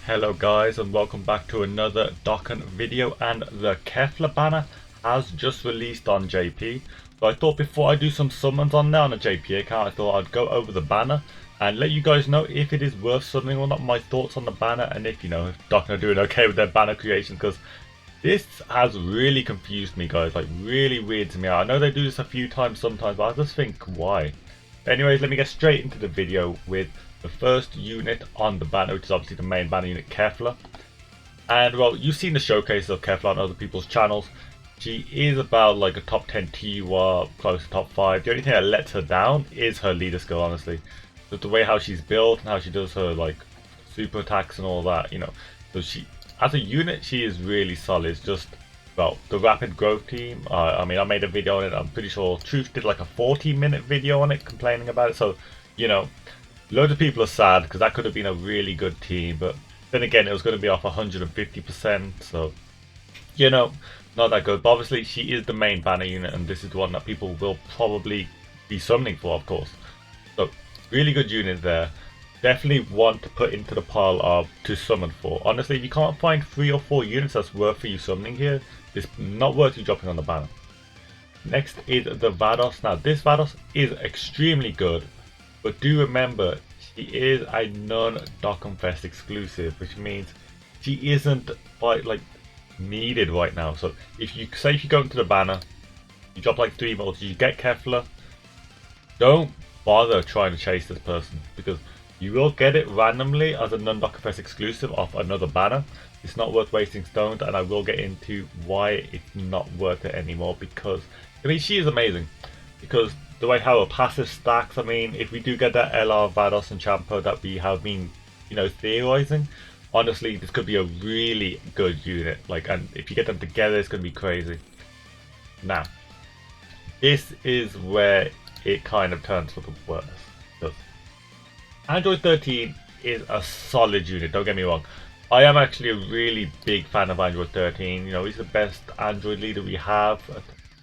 Hello guys, and welcome back to another Dokkan video. And the Kefla banner has just released on JP. So I thought before I do some summons on there on a JP account, I thought I'd go over the banner and let you guys know if it is worth summoning or not, my thoughts on the banner, and if if Dokkan are doing okay with their banner creation, because this has really confused me guys, like really weirds me out. I know they do this a few times sometimes, but I just think why? Anyways, let me get straight into the video with the first unit on the banner, which is obviously the main banner unit, Kefla. And well, you've seen the showcases of Kefla on other people's channels. She is about like a top 10 TUR, close to top 5. The only thing that lets her down is her leader skill, honestly. But the way how she's built and how she does her like super attacks and all that, So she, as a unit, she is really solid. It's just, well, the rapid growth team. I mean, I made a video on it. I'm pretty sure Truth did like a 40-minute video on it complaining about it. So, loads of people are sad because that could have been a really good team, but then again, it was going to be off 150%, so not that good. But obviously, she is the main banner unit, and this is the one that people will probably be summoning for, of course. So, really good unit there. Definitely one to put into the pile of to summon for. Honestly, if you can't find 3 or 4 units that's worth for you summoning here, it's not worth you dropping on the banner. Next is the Vados. Now, this Vados is extremely good. But do remember, she is a non-Dokkan Fest exclusive, which means she isn't needed right now. So if you go into the banner, you drop like 3 volts, you get Kefla, don't bother trying to chase this person, because you will get it randomly as a non-Dokkan Fest exclusive off another banner. It's not worth wasting stones, and I will get into why it's not worth it anymore, because I mean, she is amazing. Because the way how her passive stacks, I mean, if we do get that LR, Vados and Champa that we have been, theorizing, honestly, this could be a really good unit. And if you get them together, it's going to be crazy. Now, this is where it kind of turns for the worst. Because Android 13 is a solid unit, don't get me wrong. I am actually a really big fan of Android 13. He's the best Android leader we have.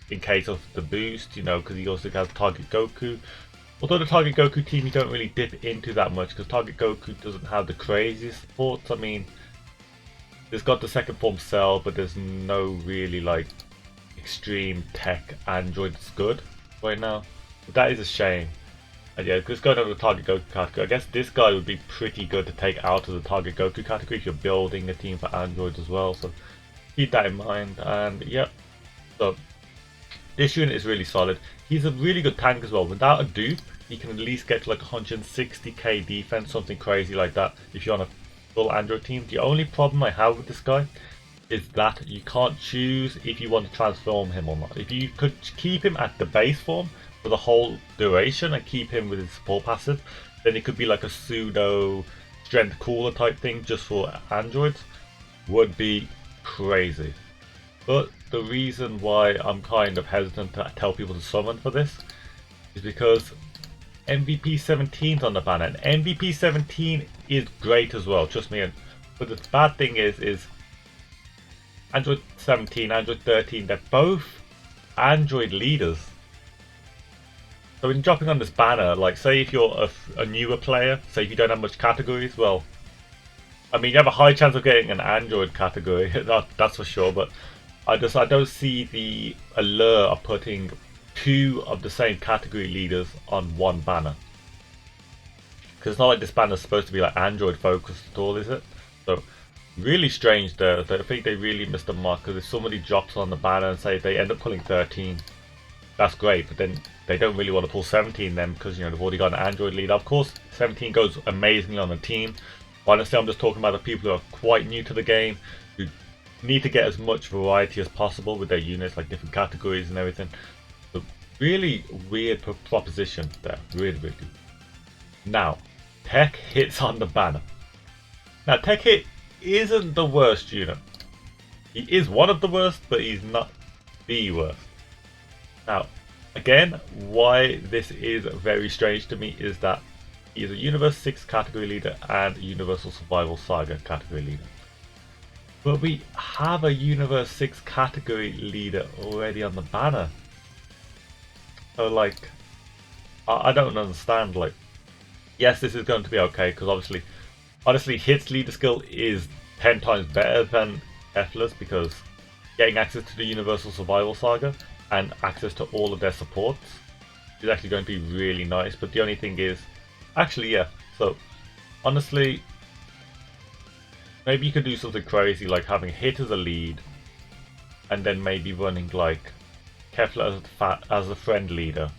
In case of the boost, because he also has Target Goku. Although the Target Goku team you don't really dip into that much, because Target Goku doesn't have the craziest supports. I mean, it's got the second form Cell, but there's no really extreme tech android that's good right now. But that is a shame. And yeah, just going over the Target Goku category, I guess this guy would be pretty good to take out of the Target Goku category if you're building a team for androids as well. So keep that in mind. And yeah, so this unit is really solid. He's a really good tank as well. Without a dupe, he can at least get to like 160k defense, something crazy like that, if you're on a full Android team. The only problem I have with this guy is that you can't choose if you want to transform him or not. If you could keep him at the base form for the whole duration and keep him with his support passive, then it could be like a pseudo strength cooler type thing just for androids. Would be crazy. But the reason why I'm kind of hesitant to tell people to summon for this is because MVP 17's on the banner, and MVP 17 is great as well, trust me. But the bad thing is Android 17, Android 13, they're both Android leaders. So in dropping on this banner, say if you're a newer player, say if you don't have much categories, well, I mean you have a high chance of getting an Android category, that's for sure, but I don't see the allure of putting 2 of the same category leaders on one banner. Because it's not like this banner is supposed to be like Android focused at all, is it? So really strange there. I think they really missed the mark, because if somebody drops on the banner and say they end up pulling 13, that's great, but then they don't really want to pull 17 then, because they've already got an Android leader. Of course 17 goes amazingly on the team. Honestly, I'm just talking about the people who are quite new to the game, who need to get as much variety as possible with their units, like different categories and everything. So really weird proposition there, really. Now, Tech Hit's on the banner. Now, Tech Hit isn't the worst unit. He is one of the worst, but he's not the worst. Now, again, why this is very strange to me is that he is a Universe 6 category leader and Universal Survival Saga category leader. But we have a Universe 6 category leader already on the banner. So I don't understand. Yes, this is going to be okay, because obviously Honestly, Hit's leader skill is 10 times better than Kefla's because getting access to the Universal Survival Saga and access to all of their supports is actually going to be really nice. But the only thing is, actually, yeah. So honestly, maybe you could do something crazy like having Hit as a lead, and then maybe running like Kefla as a friend leader.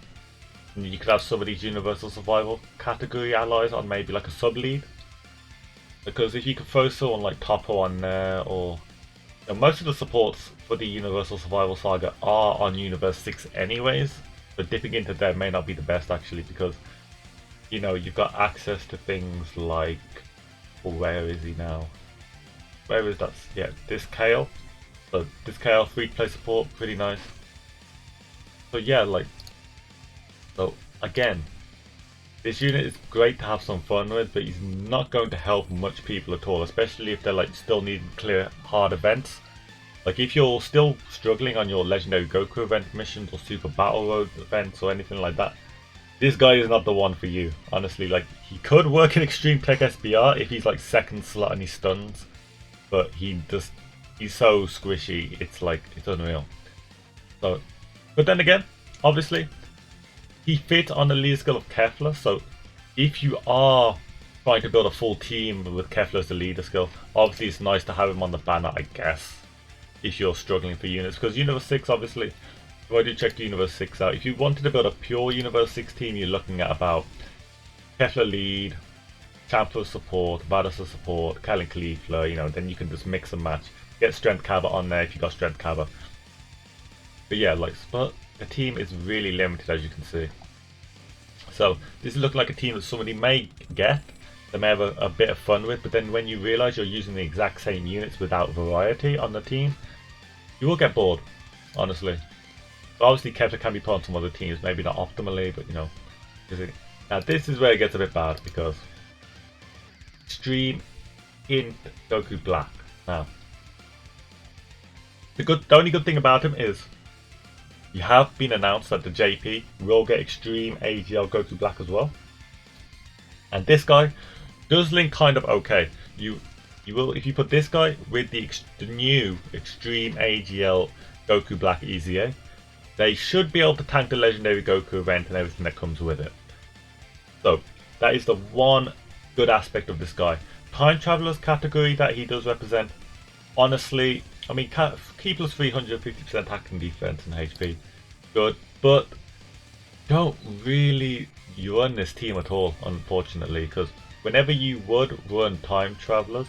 And you could have some of these Universal Survival category allies on maybe like a sub lead. Because if you could throw someone like Topo on there, or most of the supports for the Universal Survival Saga are on Universe 6 anyways, but dipping into them may not be the best actually because you've got access to things like, well, where is he now? Where is that? Yeah, this Kale. So this Kale free to play support, pretty nice. So yeah, so again, this unit is great to have some fun with, but he's not going to help much people at all, especially if they're like still needing to clear hard events. Like if you're still struggling on your Legendary Goku event missions or Super Battle Road events or anything like that, this guy is not the one for you. Honestly, like he could work in Extreme Tech SBR if he's like second slot and he stuns, but he's so squishy, it's unreal. So, but then again, obviously, he fits on the leader skill of Kefla, so if you are trying to build a full team with Kefla as the leader skill, obviously it's nice to have him on the banner, I guess, if you're struggling for units. Because Universe 6, obviously, if I do check Universe 6 out, if you wanted to build a pure Universe 6 team, you're looking at about Kefla lead, Champler support, Vadasa support, Kalin Kefla, then you can just mix and match. Get Strength Kaba on there if you got Strength Kaba. But yeah, but the team is really limited, as you can see. So this is looking like a team that somebody may get, they may have a bit of fun with, but then when you realise you're using the exact same units without variety on the team, you will get bored, honestly. But obviously Kefla can be put on some other teams, maybe not optimally, but now this is where it gets a bit bad because Extreme Int Goku Black. Now, the only good thing about him is you have been announced that the JP will get Extreme AGL Goku Black as well. And this guy does link kind of okay. You will, if you put this guy with the new Extreme AGL Goku Black EZA, they should be able to tank the Legendary Goku event and everything that comes with it. So that is the one good aspect of this guy. Time Traveler's category that he does represent, honestly, I mean, key plus 350% attack and defense and HP, good, but don't really run this team at all, unfortunately, because whenever you would run Time Travelers,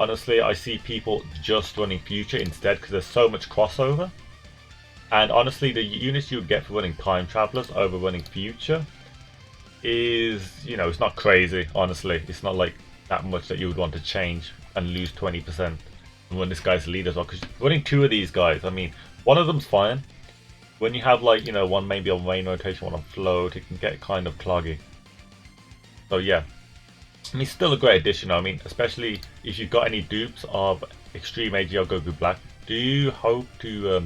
honestly, I see people just running Future instead because there's so much crossover. And honestly, the units you would get for running Time Travelers over running Future is, it's not crazy, honestly. It's not like that much that you would want to change and lose 20%. And run this guy's lead as well, because running two of these guys, I mean, one of them's fine. When you have one maybe on main rotation, one on float, it can get kind of cloggy. So yeah, I mean, still a great addition. I mean, especially if you've got any dupes of Extreme AGL Goku Black, do you hope to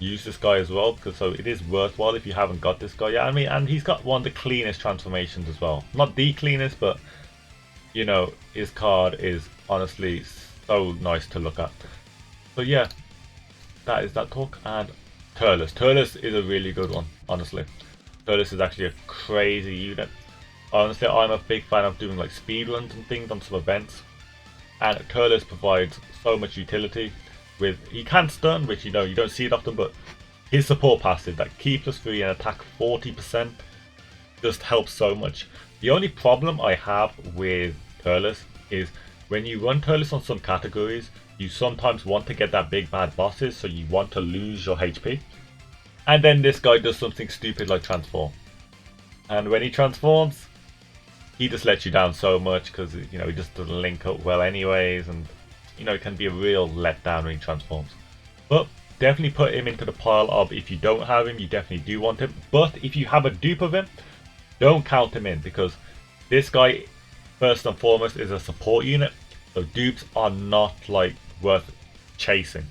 use this guy as well? Because so it is worthwhile if you haven't got this guy. Yeah, I mean, and he's got one of the cleanest transformations as well. Not the cleanest, but his card is honestly so nice to look at. So yeah, that is that talk. And Turles. Turles is a really good one, honestly. Turles is actually a crazy unit. Honestly, I'm a big fan of doing like speedruns and things on some events. And Turles provides so much utility. He can stun, which you don't see it often, but his support passive, that key plus 3 and attack 40%, just helps so much. The only problem I have with Turles is when you run Turles on some categories, you sometimes want to get that big bad bosses, so you want to lose your HP. And then this guy does something stupid like transform. And when he transforms, he just lets you down so much because he just doesn't link up well anyways, and it can be a real letdown when he transforms. But definitely put him into the pile of, if you don't have him, you definitely do want him. But if you have a dupe of him, don't count him in, because this guy first and foremost is a support unit, so dupes are not worth chasing.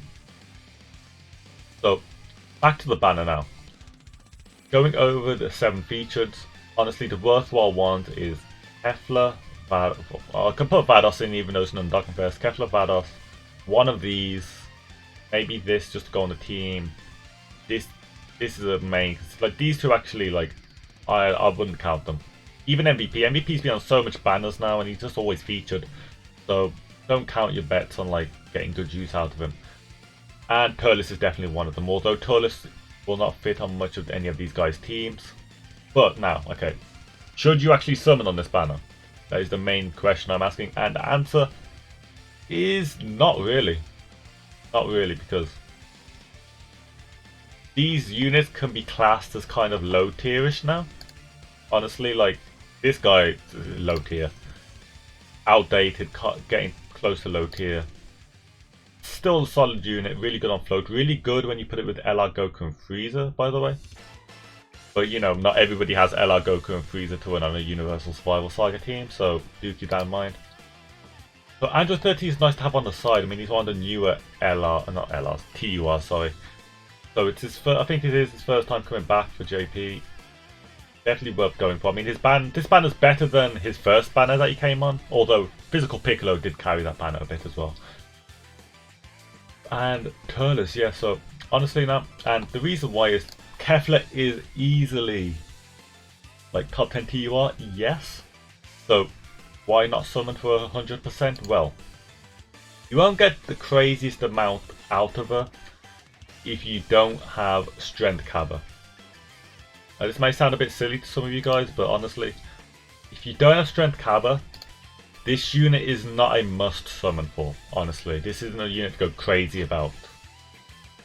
So back to the banner now. Going over the 7 featured, honestly the worthwhile ones is Kefla, I can put Vados in even though it's not Dokkan first. Kefla, Vados. One of these. Maybe this just to go on the team. This is a main. Like these two actually, like I wouldn't count them. Even MVP. MVP's been on so much banners now and he's just always featured. So don't count your bets on like getting good juice out of him. And Turles is definitely one of them. Although Turles will not fit on much of any of these guys' teams. But now, okay. Should you actually summon on this banner? That is the main question I'm asking. And the answer is not really. Not really, because these units can be classed as kind of low tierish now. Honestly, like this guy is low tier. Outdated, getting close to low tier. Still a solid unit, really good on float, really good when you put it with LR Goku and Frieza, by the way. But you know, not everybody has LR Goku and Frieza to win on a Universal Survival Saga team, so do keep that in mind. So Android 30 is nice to have on the side. I mean, he's one of the newer not LRs, TUR, sorry. So it's his I think it is his first time coming back for JP. Definitely worth going for. I mean, this banner's better than his first banner that he came on, although Physical Piccolo did carry that banner a bit as well. And Turles, yeah, so honestly now, and the reason why is Kefla is easily like top 10 TUR, yes. So why not summon for 100%? Well, you won't get the craziest amount out of her if you don't have Strength Cabba. Now, this may sound a bit silly to some of you guys, but honestly, if you don't have Strength Cabba, this unit is not a must summon for, honestly. This isn't a unit to go crazy about.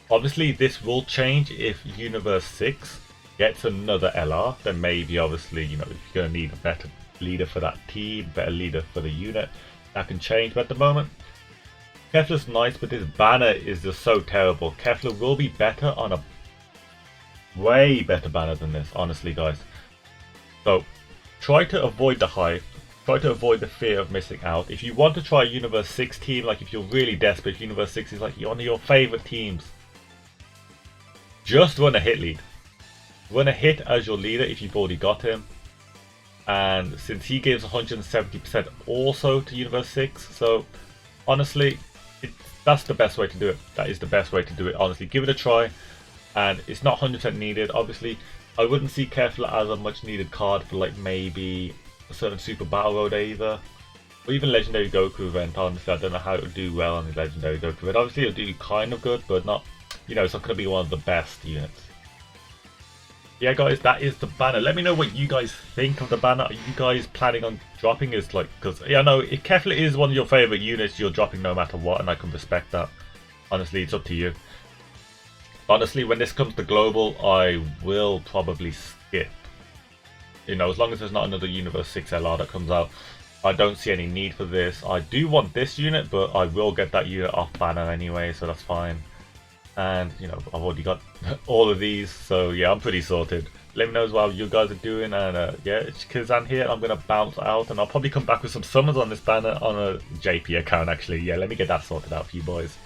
Obviously, this will change if Universe 6 gets another LR, then maybe, obviously, you know, if you're going to need a better leader for that team, better leader for the unit, that can change. But at the moment, Kefla's nice, but this banner is just so terrible. Kefla will be better on a way better banner than this, honestly, guys. So, try to avoid the hype. Try to avoid the fear of missing out. If you want to try a Universe 6 team, like if you're really desperate, Universe 6 is like one of your favourite teams, just run a hit lead. Run a hit as your leader if you've already got him. And since he gives 170% also to Universe 6, so honestly, that's the best way to do it. That is the best way to do it, honestly. Give it a try, and it's not 100% needed. Obviously, I wouldn't see Kefla as a much needed card for like maybe a certain Super Battle Road either. Or even Legendary Goku event, honestly. I don't know how it would do well on the Legendary Goku event. Obviously, it'll do kind of good, but not, you know, it's not going to be one of the best units. Yeah, guys, that is the banner. Let me know what you guys think of the banner. Are you guys planning on dropping this? Like, because yeah, no, if Kefla is one of your favorite units, you're dropping no matter what, and I can respect that. Honestly, it's up to you. Honestly, when this comes to global, I will probably skip. You know, as long as there's not another Universe 6 LR that comes out, I don't see any need for this. I do want this unit, but I will get that unit off banner anyway, so that's fine. And, you know, I've already got all of these, so yeah, I'm pretty sorted. Let me know as well what you guys are doing, and yeah, it's Kizan here. I'm going to bounce out, and I'll probably come back with some summons on this banner on a JP account, actually. Yeah, let me get that sorted out for you boys.